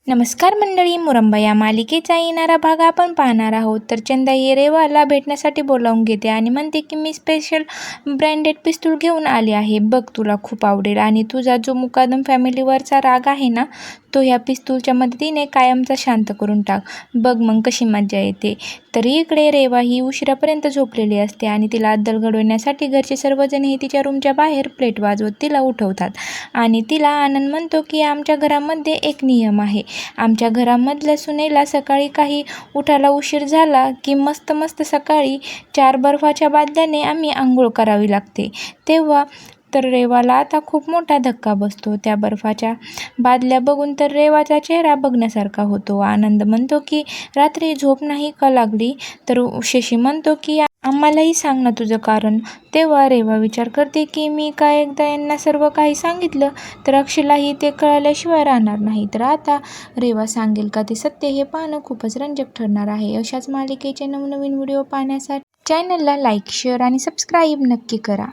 नमस्कार मंडळी, मुरंबा या मालिकेचा येणारा भाग आपण पाहणार आहोत. तर चंदा ही रेवाला भेटण्यासाठी बोलावून घेते आणि म्हणते की मी स्पेशल ब्रँडेड पिस्तूल घेऊन आले आहे, बघ तुला खूप आवडेल आणि तुझा जो मुकादम फॅमिलीवरचा राग आहे ना, तो ह्या पिस्तूलच्या मदतीने कायमचा शांत करून टाक, बघ मग कशी मजा येते. तरी इकडे रेवा ही उशिरापर्यंत झोपलेली असते आणि तिला अद्दल घडवण्यासाठी घरचे सर्वजणही तिच्या रूमच्या बाहेर प्लेट वाजवत तिला उठवतात आणि तिला आनंद म्हणतो की आमच्या घरामध्ये एक नियम आहे, आमच्या घरामधल्या सुनेला सकाळी काही उठायला उशीर झाला की मस्त सकाळी 4 बर्फाच्या बादल्याने आम्ही आंघोळ करावी लागते. तेव्हा तर रेवाला आता खूप मोठा धक्का बसतो. त्या बर्फाच्या बादल्या बघून तर रेवाचा चेहरा बघण्यासारखा होतो. आनंद म्हणतो की रात्री झोप नाही का लागली? तर शशी म्हणतो की आम्हालाही सांग ना तुझं कारण. तेव्हा रेवा विचार करते की मी काय एकदा यांना सर्व काही सांगितलं तर अक्षयलाही ते कळल्याशिवाय राहणार नाही. तर आता रेवा सांगेल का ते सत्य, हे पाहणं खूपच रंजक ठरणार आहे. अशाच मालिकेचे नवनवीन व्हिडिओ पाहण्यासाठी चॅनलला लाईक, शेअर आणि सबस्क्राईब नक्की करा.